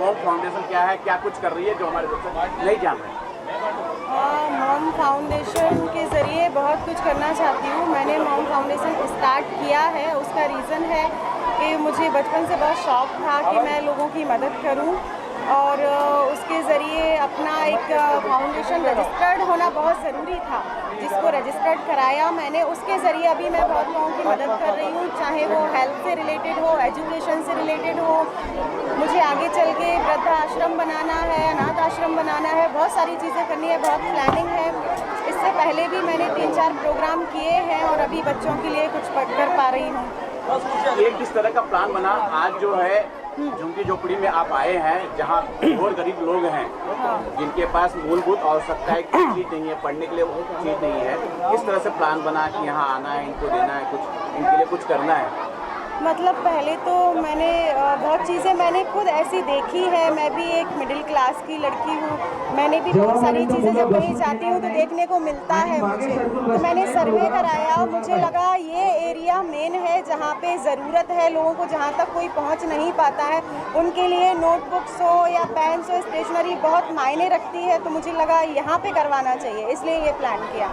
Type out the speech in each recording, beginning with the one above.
Mom foundation क्या है, क्या कुछ कर रही है जो हमारे दर्शक नहीं जान रहे? मॉम फाउंडेशन के ज़रिए बहुत कुछ करना चाहती हूँ। मैंने मॉम फाउंडेशन स्टार्ट किया है, उसका रीज़न है कि मुझे बचपन से बहुत शौक़ था कि मैं लोगों की मदद करूँ और उसके ज़रिए अपना एक फाउंडेशन रजिस्टर्ड होना बहुत ज़रूरी था, जिसको रजिस्टर्ड कराया मैंने। उसके ज़रिए अभी मैं बहुत लोगों की मदद कर रही हूँ, चाहे वो हेल्थ से रिलेटेड हो, एजुकेशन से रिलेटेड हो, मुझे आगे चल के वृद्ध आश्रम बनाना है, अनाथ आश्रम बनाना है, बहुत सारी चीज़ें करनी है, बहुत प्लानिंग है। इससे पहले भी मैंने 3-4 प्रोग्राम किए हैं और अभी बच्चों के लिए कुछ कर पा रही हूँ। ये किस तरह का प्लान बना आज जो है झुग्गी झोपड़ी में आप आए हैं, जहाँ और गरीब लोग हैं, जिनके पास मूलभूत आवश्यकताएं चीज़ नहीं है, पढ़ने के लिए चीज़ नहीं है, किस तरह से प्लान बना कि यहाँ आना है, इनको देना है, कुछ इनके लिए कुछ करना है? मतलब पहले तो मैंने बहुत चीज़ें मैंने खुद ऐसी देखी है। मैं भी एक मिडिल क्लास की लड़की हूँ, मैंने भी बहुत सारी चीज़ें जब कहीं जाती हूँ तो देखने को मिलता है मुझे। तो मैंने सर्वे कराया, मुझे लगा ये एरिया मेन है जहाँ पे ज़रूरत है लोगों को, जहाँ तक कोई पहुँच नहीं पाता है, उनके लिए नोटबुक्स हो या पेन्स हो, स्टेशनरी बहुत मायने रखती है। तो मुझे लगा यहाँ पे करवाना चाहिए, इसलिए ये प्लान किया।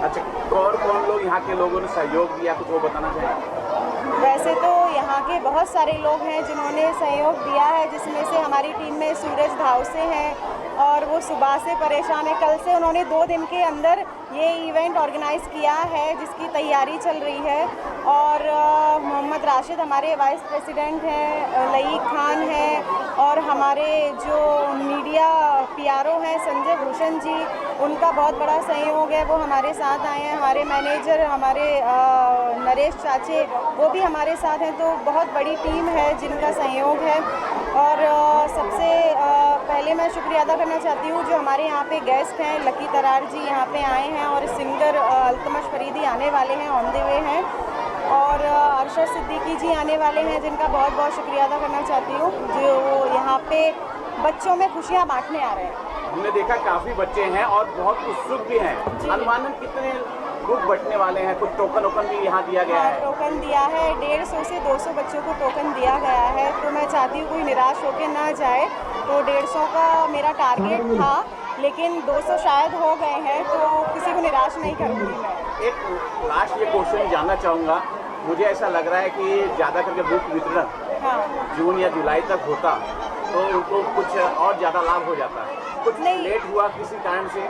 अच्छा, और कौन लोग यहाँ के लोगों ने सहयोग दिया, कुछ वो बताना चाहिए? वैसे तो यहाँ के बहुत सारे लोग हैं जिन्होंने सहयोग दिया है, जिसमें से हमारी टीम में सूरज धावसे हैं और वो सुबह से परेशान है। कल से उन्होंने 2 दिन के अंदर ये इवेंट ऑर्गेनाइज़ किया है जिसकी तैयारी चल रही है। और मोहम्मद राशिद हमारे वाइस प्रेसिडेंट हैं, लईक खान हैं और हमारे जो मीडिया PRO हैं संजय भूषण जी, उनका बहुत बड़ा सहयोग है, वो हमारे साथ आए हैं। हमारे मैनेजर हमारे नरेश चाचे, वो भी हमारे साथ हैं। तो बहुत बड़ी टीम है जिनका सहयोग है। और सबसे पहले मैं शुक्रिया अदा करना चाहती हूँ जो हमारे यहाँ पे गेस्ट हैं, लकी तरार जी यहाँ पे आए हैं और सिंगर अल्तमश फरीदी आने वाले हैं, ऑन द वे हैं, और अरशद सिद्दीकी जी आने वाले हैं, जिनका बहुत बहुत शुक्रिया अदा करना चाहती हूँ जो यहाँ पे बच्चों में खुशियाँ बांटने आ रहे हैं। हमने देखा काफ़ी बच्चे हैं और बहुत उत्सुक भी हैं। अनुमानन कितने ग्रुप बंटने वाले हैं? कुछ टोकन भी यहाँ दिया गया है? टोकन दिया है, 150 से 200 बच्चों को टोकन दिया गया है। तो मैं चाहती हूँ कोई निराश होकर ना जाए। तो 150 का मेरा टारगेट था, लेकिन 200 शायद हो गए हैं, तो किसी को निराश नहीं करूँगी मैं। एक लास्ट ये क्वेश्चन जानना चाहूँगा, मुझे ऐसा लग रहा है कि ज़्यादा करके बुक वितरण जून या जुलाई तक होता तो उनको कुछ और ज़्यादा लाभ हो जाता है। कुछ लेट हुआ किसी कारण से?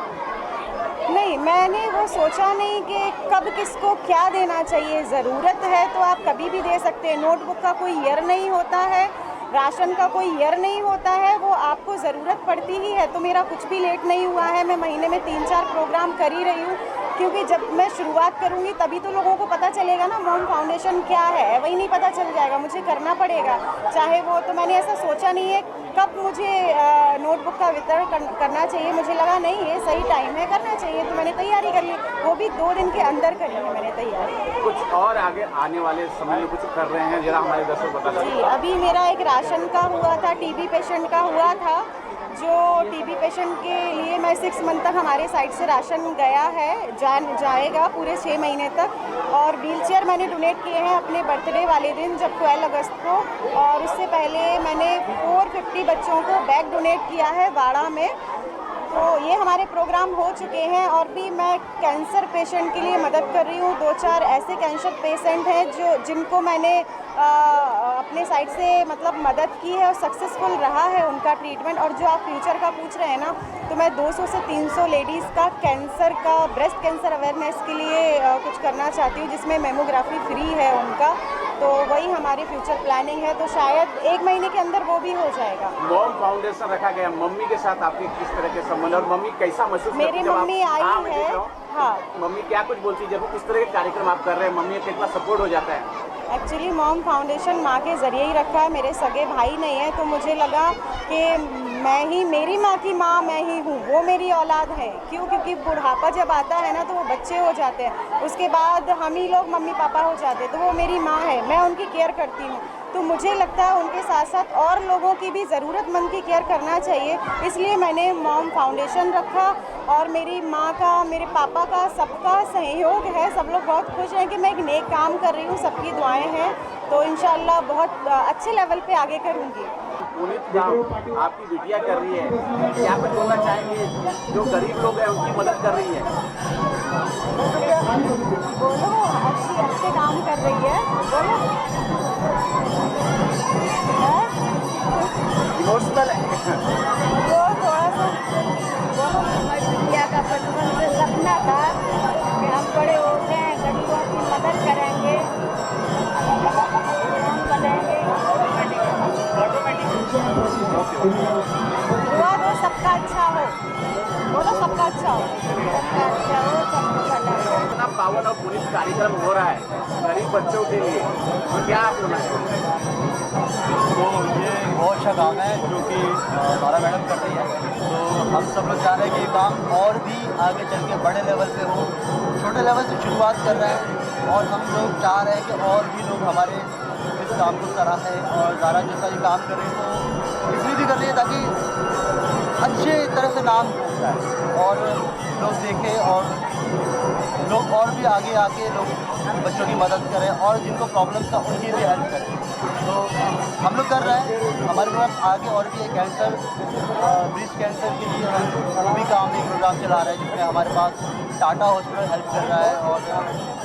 नहीं, मैंने वो सोचा नहीं कि कब किसको क्या देना चाहिए। ज़रूरत है तो आप कभी भी दे सकते हैं। नोटबुक का कोई ईयर नहीं होता है, राशन का कोई ईयर नहीं होता है, वो आपको ज़रूरत पड़ती ही है। तो मेरा कुछ भी लेट नहीं हुआ है। मैं महीने में 3-4 प्रोग्राम कर ही रही हूँ, क्योंकि जब मैं शुरुआत करूँगी तभी तो लोगों को पता चलेगा ना मॉम फाउंडेशन क्या है। वही नहीं पता चल जाएगा, मुझे करना पड़ेगा चाहे वो। तो मैंने ऐसा सोचा नहीं है कब मुझे नोटबुक का वितरण करना चाहिए। मुझे लगा नहीं ये सही टाइम है, करना चाहिए, तो मैंने तैयारी कर ली। वो भी 2 दिन के अंदर करी है मैंने तैयारी। कुछ और आगे आने वाले समय में कुछ कर रहे हैं, जरा हमारे दर्शक बता दीजिए। जी, अभी मेरा एक राशन का हुआ था, TB पेशेंट का हुआ था, जो TB पेशेंट के लिए मैं 6 मंथ तक हमारे साइड से राशन गया है, जाएगा पूरे 6 महीने तक। और व्हीलचेयर मैंने डोनेट किए हैं अपने बर्थडे वाले दिन, जब 12 अगस्त को। और उससे पहले मैंने 450 बच्चों को बैग डोनेट किया है वाड़ा में। तो ये हमारे प्रोग्राम हो चुके हैं। और भी मैं कैंसर पेशेंट के लिए मदद कर रही हूँ। 2-4 ऐसे कैंसर पेशेंट हैं जिनको मैंने अपने साइड से मतलब मदद की है और सक्सेसफुल रहा है उनका ट्रीटमेंट। और जो आप फ्यूचर का पूछ रहे हैं ना, तो मैं 200 से 300 लेडीज़ का कैंसर का, ब्रेस्ट कैंसर अवेयरनेस के लिए कुछ करना चाहती हूँ, जिसमें मेमोग्राफी फ्री है उनका। तो वही हमारी फ्यूचर प्लानिंग है। तो शायद 1 महीने के अंदर वो भी हो जाएगा। मॉम फाउंडेशन रखा गया, मम्मी के साथ आपके किस तरह के संबंध और मम्मी कैसा महसूस करती है? मेरी मम्मी आई है। हाँ, मम्मी क्या कुछ बोलती है जब इस तरह के कार्यक्रम आप कर रहे हैं? मम्मी कितना सपोर्ट हो जाता है? एक्चुअली मॉम फाउंडेशन माँ के ज़रिए ही रखा है, मेरे सगे भाई नहीं है। तो मुझे लगा कि मैं ही, मेरी माँ की माँ मैं ही हूँ, वो मेरी औलाद है। क्यों? क्योंकि बुढ़ापा जब आता है ना तो वो बच्चे हो जाते हैं, उसके बाद हम ही लोग मम्मी पापा हो जाते हैं। तो वो मेरी माँ है, मैं उनकी केयर करती हूँ। तो मुझे लगता है उनके साथ साथ और लोगों की भी ज़रूरतमंद की केयर करना चाहिए, इसलिए मैंने मॉम फाउंडेशन रखा। और मेरी माँ का, मेरे पापा का, सबका सहयोग है। सब लोग बहुत खुश हैं कि मैं एक नेक काम कर रही हूँ, सबकी दुआएं हैं। तो इंशाल्लाह बहुत अच्छे लेवल पे आगे करूँगी। पुनीत काम आपकी बिटिया कर रही है, क्या कुछ बोलना चाहेंगे? जो गरीब लोग हैं उनकी मदद कर रही है। बोलो, अच्छे काम कर रही है, बोलो। इमोशनल है। वो थोड़ा सा बोलो। हमारी बिटिया का बचपन से सपना था कि हम बड़े हो गए गरीबों की मदद करेंगे, हम बनेंगे। दुआ दो सबका अच्छा हो, बोलो सबका अच्छा हो, सबका अच्छा हो, सबका भला हो। इतना पावन और पुनीत कार्यक्रम हो रहा है गरीब बच्चों के लिए, तो क्या आप बोलना चाहेंगे? तो ये बहुत अच्छा काम है जो कि हमारा मैडम कर रही है। तो हम सब लोग चाह रहे हैं कि ये काम और भी आगे चल के बड़े लेवल पे हो। छोटे लेवल से शुरुआत कर रहे हैं और हम लोग चाह रहे हैं कि और भी लोग हमारे इस काम को सराहें और ज़ारा जैसा ये काम कर रहे हैं। तो इसलिए भी कर रही है ताकि अच्छे तरह से नाम हो जाए और लोग देखें और लोग और भी आगे आके लोग बच्चों की मदद करें और जिनको प्रॉब्लम था उनकी भी हेल्प करें। तो हम लोग कर रहे हैं। हमारे पास आगे और भी एक कैंसर ब्रेस्ट कैंसर के लिए हम भी काम एक प्रोग्राम चला रहे हैं जिसमें हमारे पास टाटा हॉस्पिटल हेल्प कर रहा है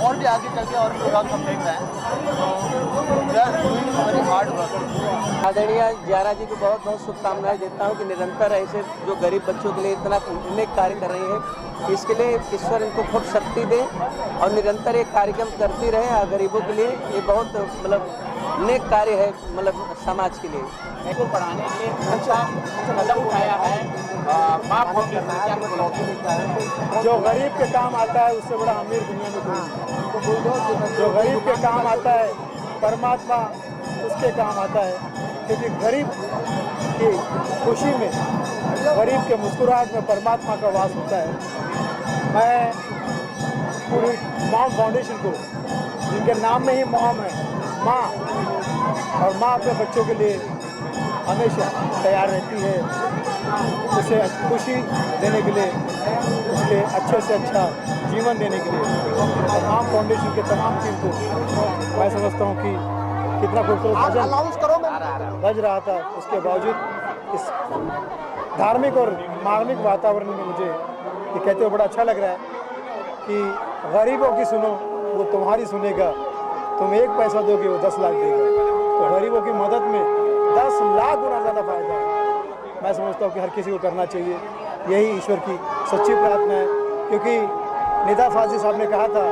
और भी आगे चल के और प्रोग्राम हम देख रहे हैं। तो we are doing very hard work. आदरणीय ज़ारा जी को बहुत बहुत शुभकामनाएं देता हूं कि निरंतर ऐसे जो गरीब बच्चों के लिए इतना नेक कार्य कर रही है, इसके लिए ईश्वर इनको खूब शक्ति दे और निरंतर एक कार्यक्रम करती रहे और गरीबों के लिए। ये बहुत मतलब नेक कार्य है, मतलब समाज के लिए। को पढ़ाने के लिए अच्छा कदम उठाया है माँ फाउंडेशन, क्या कुछ बोलोगे? जो गरीब के काम आता है उससे बड़ा अमीर दुनिया में कोई नहीं। जो गरीब के काम आता है परमात्मा उसके काम आता है, क्योंकि गरीब की खुशी में, गरीब के मुस्कुराहट में परमात्मा का वास होता है। मैं पूरी मॉम फाउंडेशन को, जिनके नाम में ही मॉम है, माँ, और माँ अपने बच्चों के लिए हमेशा तैयार रहती है, उसे खुशी देने के लिए, उसके अच्छे से अच्छा जीवन देने के लिए। मॉम फाउंडेशन के तमाम टीम को मैं समझता हूँ कि कितना खूबसूरत भजन बज रहा था, उसके बावजूद इस धार्मिक और मार्मिक वातावरण में मुझे ये कहते हुए बड़ा अच्छा लग रहा है कि गरीबों की सुनो वो तुम्हारी सुनेगा, तुम 1 पैसा दोगे वो 10 लाख देगा। तो गरीबों की मदद में 10 लाख गुना ज़्यादा फायदा है। मैं समझता हूँ कि हर किसी को करना चाहिए, यही ईश्वर की सच्ची प्रार्थना है। क्योंकि निदा फाजी साहब ने कहा था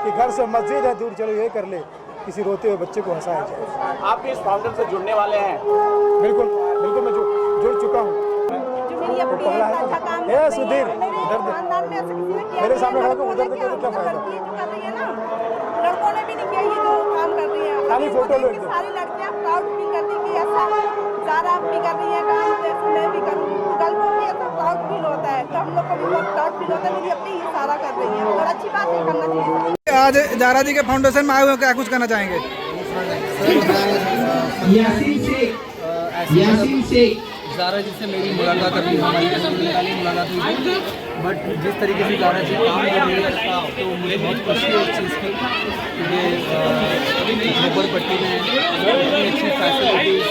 कि घर से मस्जिद है दूर, चलो ये कर ले, किसी रोते हुए बच्चे को हंसाया जाए। आप भी इस फाउंडेशन से जुड़ने वाले हैं? बिल्कुल बिल्कुल, मैं जुड़ चुका हूँ। सुधीर मेरे सामने खड़ा उधर देखो तो क्या फायदा? लड़कों ने भी नहीं किया ये जो काम कर रही है, खाली फोटो लो। सारी लड़कियां प्राउड फील करती कि ऐसा ज़ारा भी कर रही है काम, जैसे मैं भी करूँ। कल को भी ऐसा प्राउड फील होता है, तो हम लोग को भी बहुत प्राउड फील होता है कि अपनी ये सारा कर रही है और अच्छी बात है, करना चाहिए। आज ज़ारा जी के फाउंडेशन में आए हुए क्या कुछ कहना चाहेंगे? ज़ारा जी से मेरी मुलाकात अभी हमारी मुलाकात हुई थी, बट जिस तरीके से ज़ारा जी काम कर रही है तो मुझे बहुत खुशी है इस चीज़ की। ये झोपड़पट्टी में इतनी अच्छी फैसिलिटीज़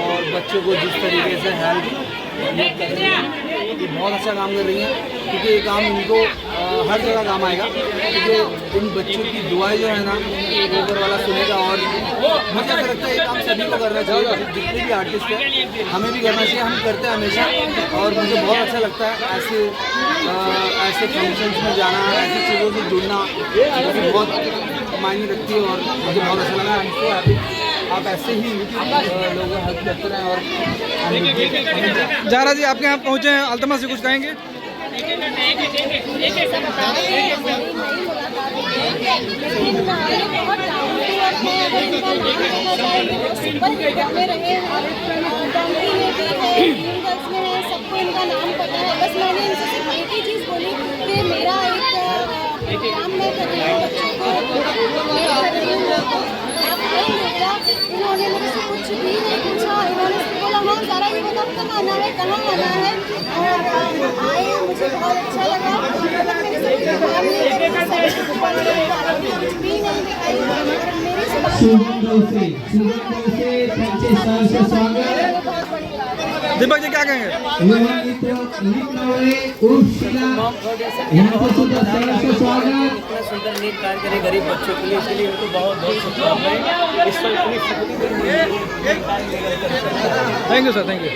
और बच्चों को जिस तरीके से हेल्प ये कर रही है, ये बहुत अच्छा काम कर रही है। क्योंकि ये काम इनको हर जगह काम आएगा, क्योंकि इन बच्चों की दुआएं जो है ना ऊपर वाला सुनेगा। और मुझे ऐसा लगता है ये काम सभी को करना चाहिए, जितने भी आर्टिस्ट हैं हमें भी करना चाहिए। हम करते हैं हमेशा और मुझे बहुत अच्छा लगता है ऐसे फंक्शंस में जाना, ऐसी चीज़ों से जुड़ना मुझे बहुत मायने रखती है और मुझे बहुत अच्छा लगा। आप ऐसे ही लोगों को हेल्प करते रहें। और ज़ारा जी आपके यहाँ पहुँचे हैं, अल्तमा से कुछ कहेंगे? सबको इनका नाम पता है। बस मैंने इनसे सिर्फ एक ही चीज़ बोली कि मेरा एक काम मैं कर रही हूँ, बच्चों को आप आएंगे क्या? इन्होंने मेरे से कुछ भी नहीं पूछा। इन्होंने सिर्फ बोला हाँ ज़रा ये बताओ कब आना है, कहाँ आना है, और आए। मुझे बहुत अच्छा लगा। मतलब मेरे से कुछ बात नहीं करी, कुछ भी नहीं दिखाई। मेरी से बात दीपक जी क्या कहेंगे? इतना सुंदर नेक कार्य करे गरीब बच्चों के लिए, इसके लिए उनको बहुत बहुत शुभकामनाएं। ईश्वर इतनी शक्ति देंगे। Thank you sir, thank you.